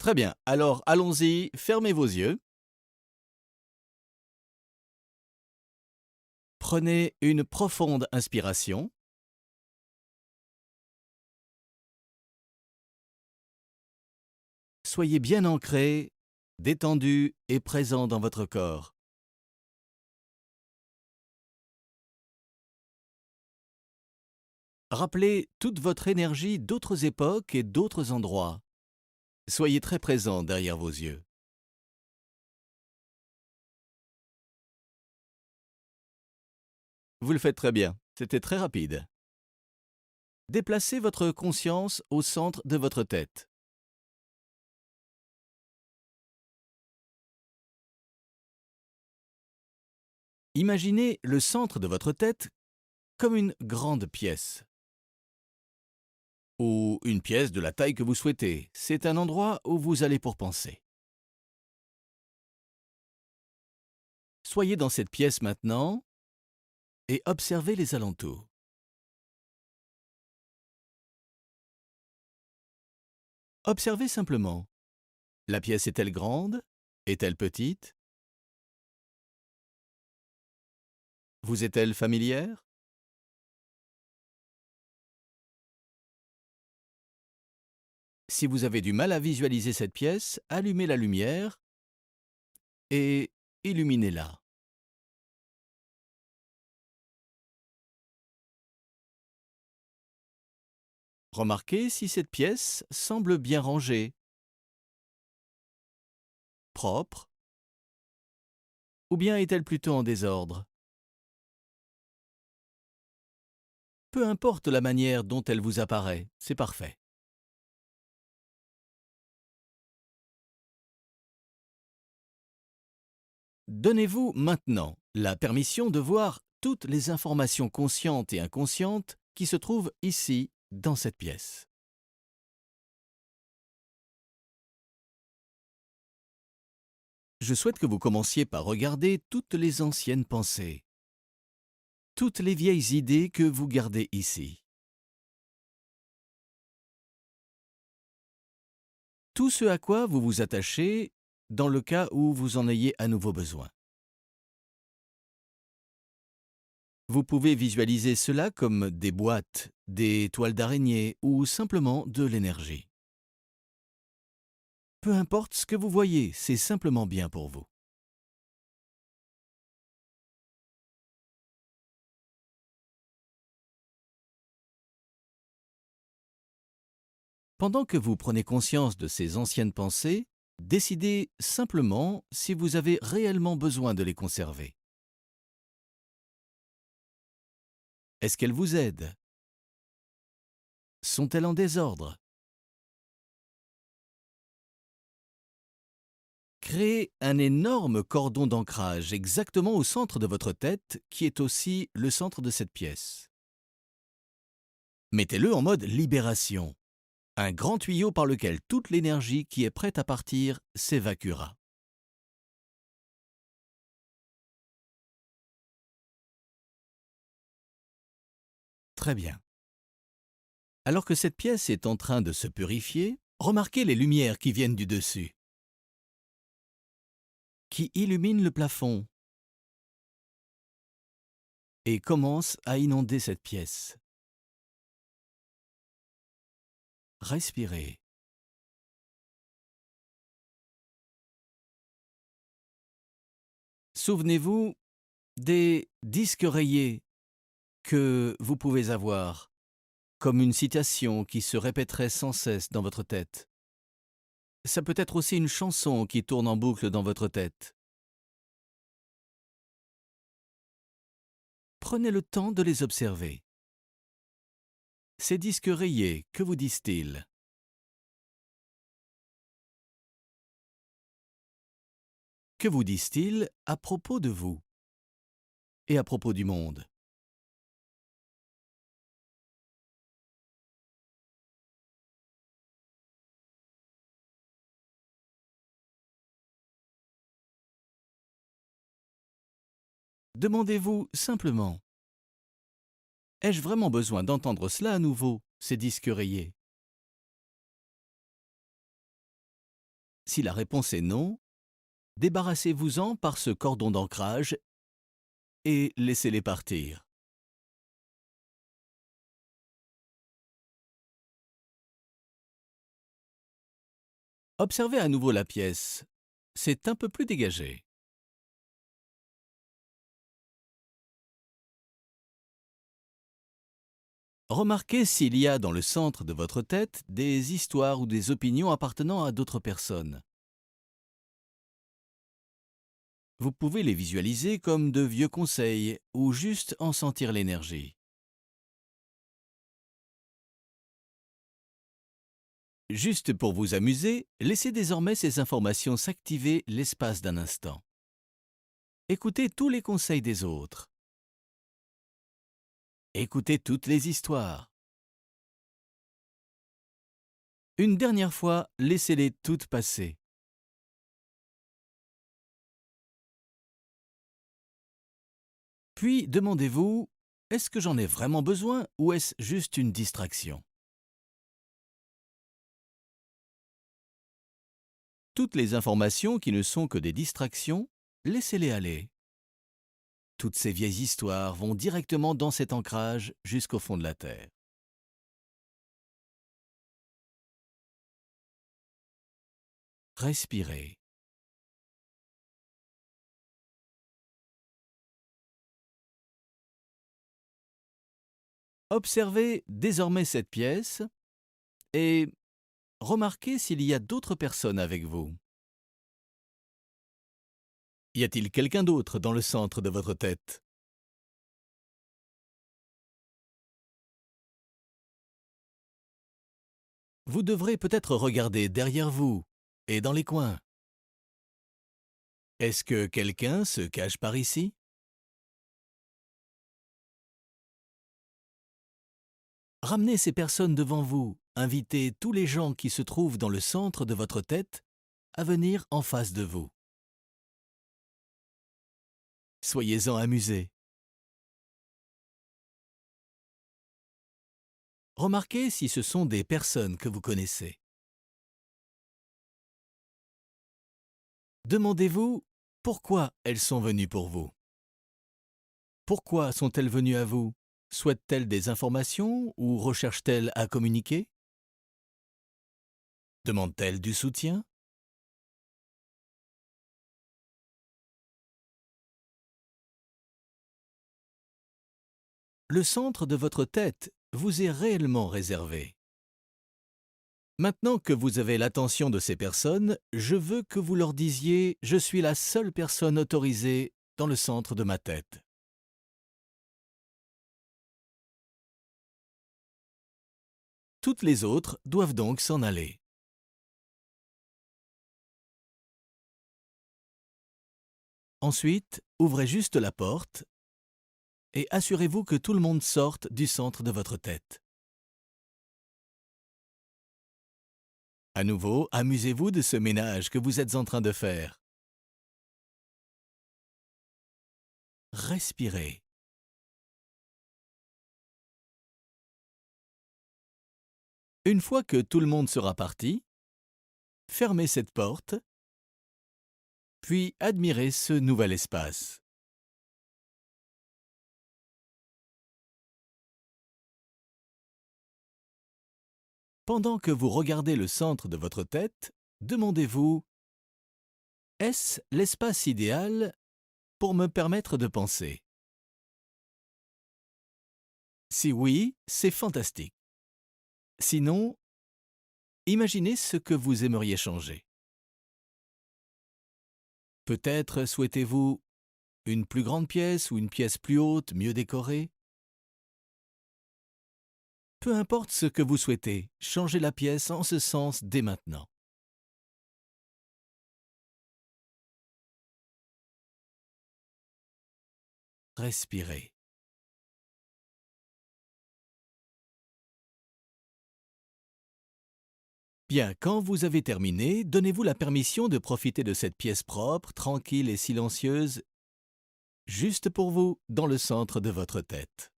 Très bien, alors allons-y, fermez vos yeux. Prenez une profonde inspiration. Soyez bien ancré, détendu et présent dans votre corps. Rappelez toute votre énergie d'autres époques et d'autres endroits. Soyez très présent derrière vos yeux. Vous le faites très bien, c'était très rapide. Déplacez votre conscience au centre de votre tête. Imaginez le centre de votre tête comme une grande pièce. Ou une pièce de la taille que vous souhaitez. C'est un endroit où vous allez pour penser. Soyez dans cette pièce maintenant et observez les alentours. Observez simplement. La pièce est-elle grande? Est-elle petite? Vous est-elle familière? Si vous avez du mal à visualiser cette pièce, allumez la lumière et illuminez-la. Remarquez si cette pièce semble bien rangée, propre, ou bien est-elle plutôt en désordre? Peu importe la manière dont elle vous apparaît, c'est parfait. Donnez-vous maintenant la permission de voir toutes les informations conscientes et inconscientes qui se trouvent ici, dans cette pièce. Je souhaite que vous commenciez par regarder toutes les anciennes pensées, toutes les vieilles idées que vous gardez ici. Tout ce à quoi vous vous attachez dans le cas où vous en ayez à nouveau besoin. Vous pouvez visualiser cela comme des boîtes, des toiles d'araignée ou simplement de l'énergie. Peu importe ce que vous voyez, c'est simplement bien pour vous. Pendant que vous prenez conscience de ces anciennes pensées, décidez simplement si vous avez réellement besoin de les conserver. Est-ce qu'elles vous aident? Sont-elles en désordre? Créez un énorme cordon d'ancrage exactement au centre de votre tête, qui est aussi le centre de cette pièce. Mettez-le en mode libération, un grand tuyau par lequel toute l'énergie qui est prête à partir s'évacuera. Très bien. Alors que cette pièce est en train de se purifier, remarquez les lumières qui viennent du dessus, qui illuminent le plafond et commencent à inonder cette pièce. Respirez. Souvenez-vous des disques rayés que vous pouvez avoir, comme une citation qui se répéterait sans cesse dans votre tête. Ça peut être aussi une chanson qui tourne en boucle dans votre tête. Prenez le temps de les observer. Ces disques rayés, que vous disent-ils? Que vous disent-ils à propos de vous et à propos du monde? Demandez-vous simplement, ai-je vraiment besoin d'entendre cela à nouveau, ces disques rayés? Si la réponse est non, débarrassez-vous-en par ce cordon d'ancrage et laissez-les partir. Observez à nouveau la pièce. C'est un peu plus dégagé. Remarquez s'il y a dans le centre de votre tête des histoires ou des opinions appartenant à d'autres personnes. Vous pouvez les visualiser comme de vieux conseils ou juste en sentir l'énergie. Juste pour vous amuser, laissez désormais ces informations s'activer l'espace d'un instant. Écoutez tous les conseils des autres. Écoutez toutes les histoires. Une dernière fois, laissez-les toutes passer. Puis demandez-vous, est-ce que j'en ai vraiment besoin ou est-ce juste une distraction? Toutes les informations qui ne sont que des distractions, laissez-les aller. Toutes ces vieilles histoires vont directement dans cet ancrage jusqu'au fond de la Terre. Respirez. Observez désormais cette pièce et remarquez s'il y a d'autres personnes avec vous. Y a-t-il quelqu'un d'autre dans le centre de votre tête? Vous devrez peut-être regarder derrière vous et dans les coins. Est-ce que quelqu'un se cache par ici? Ramenez ces personnes devant vous. Invitez tous les gens qui se trouvent dans le centre de votre tête à venir en face de vous. Soyez-en amusés. Remarquez si ce sont des personnes que vous connaissez. Demandez-vous pourquoi elles sont venues pour vous. Pourquoi sont-elles venues à vous? Souhaitent-elles des informations ou recherchent-elles à communiquer? Demandent-elles du soutien? Le centre de votre tête vous est réellement réservé. Maintenant que vous avez l'attention de ces personnes, je veux que vous leur disiez « Je suis la seule personne autorisée dans le centre de ma tête ». Toutes les autres doivent donc s'en aller. Ensuite, ouvrez juste la porte et assurez-vous que tout le monde sorte du centre de votre tête. À nouveau, amusez-vous de ce ménage que vous êtes en train de faire. Respirez. Une fois que tout le monde sera parti, fermez cette porte, puis admirez ce nouvel espace. Pendant que vous regardez le centre de votre tête, demandez-vous « Est-ce l'espace idéal pour me permettre de penser ?» Si oui, c'est fantastique. Sinon, imaginez ce que vous aimeriez changer. Peut-être souhaitez-vous une plus grande pièce ou une pièce plus haute, mieux décorée? Peu importe ce que vous souhaitez, changez la pièce en ce sens dès maintenant. Respirez. Bien, quand vous avez terminé, donnez-vous la permission de profiter de cette pièce propre, tranquille et silencieuse, juste pour vous, dans le centre de votre tête.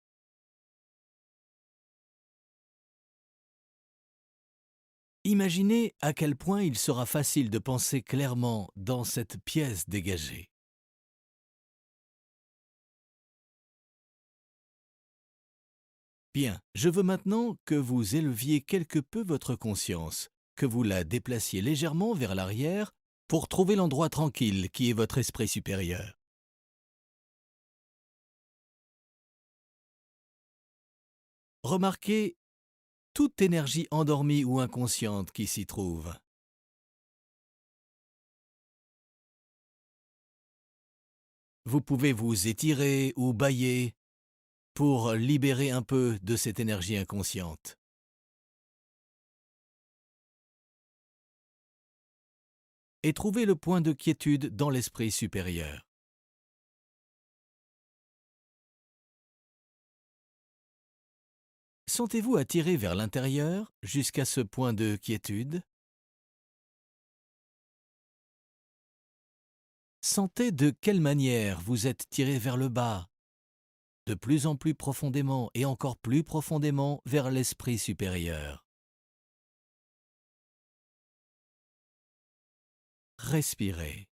Imaginez à quel point il sera facile de penser clairement dans cette pièce dégagée. Bien, je veux maintenant que vous éleviez quelque peu votre conscience, que vous la déplaciez légèrement vers l'arrière pour trouver l'endroit tranquille qui est votre esprit supérieur. Remarquez toute énergie endormie ou inconsciente qui s'y trouve. Vous pouvez vous étirer ou bâiller pour libérer un peu de cette énergie inconsciente. Et trouvez le point de quiétude dans l'esprit supérieur. Sentez-vous attiré vers l'intérieur jusqu'à ce point de quiétude? Sentez de quelle manière vous êtes tiré vers le bas, de plus en plus profondément et encore plus profondément vers l'esprit supérieur. Respirez.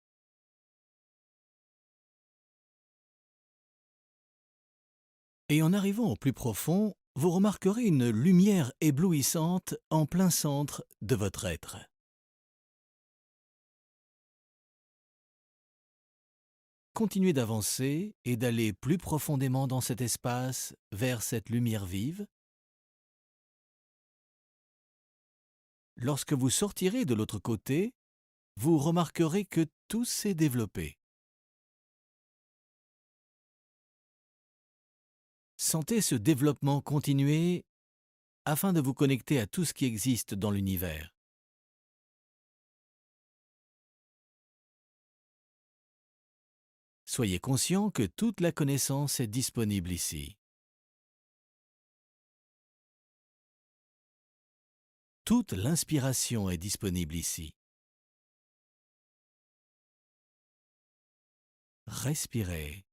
Et en arrivant au plus profond, vous remarquerez une lumière éblouissante en plein centre de votre être. Continuez d'avancer et d'aller plus profondément dans cet espace, vers cette lumière vive. Lorsque vous sortirez de l'autre côté, vous remarquerez que tout s'est développé. Sentez ce développement continuer afin de vous connecter à tout ce qui existe dans l'univers. Soyez conscient que toute la connaissance est disponible ici. Toute l'inspiration est disponible ici. Respirez.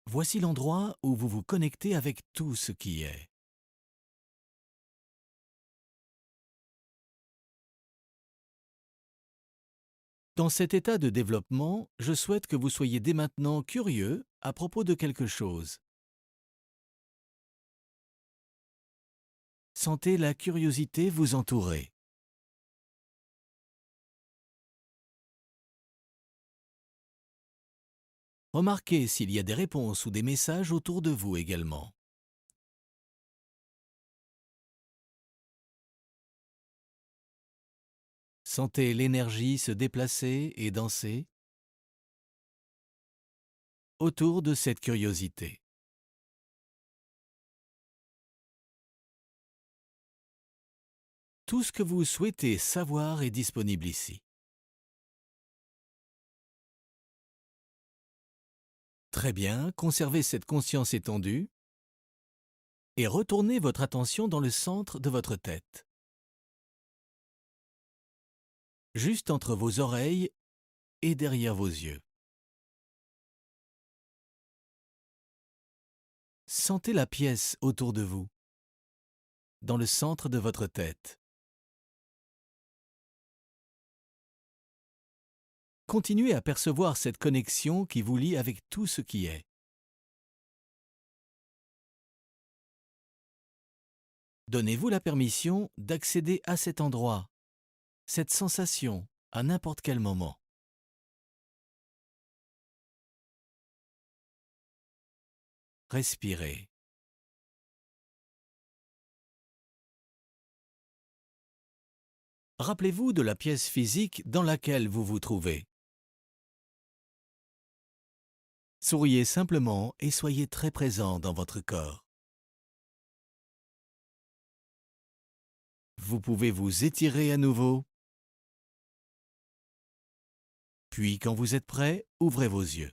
Voici l'endroit où vous vous connectez avec tout ce qui est. Dans cet état de développement, je souhaite que vous soyez dès maintenant curieux à propos de quelque chose. Sentez la curiosité vous entourer. Remarquez s'il y a des réponses ou des messages autour de vous également. Sentez l'énergie se déplacer et danser autour de cette curiosité. Tout ce que vous souhaitez savoir est disponible ici. Très bien, conservez cette conscience étendue et retournez votre attention dans le centre de votre tête. Juste entre vos oreilles et derrière vos yeux. Sentez la pièce autour de vous, dans le centre de votre tête. Continuez à percevoir cette connexion qui vous lie avec tout ce qui est. Donnez-vous la permission d'accéder à cet endroit, cette sensation, à n'importe quel moment. Respirez. Rappelez-vous de la pièce physique dans laquelle vous vous trouvez. Souriez simplement et soyez très présent dans votre corps. Vous pouvez vous étirer à nouveau. Puis, quand vous êtes prêt, ouvrez vos yeux.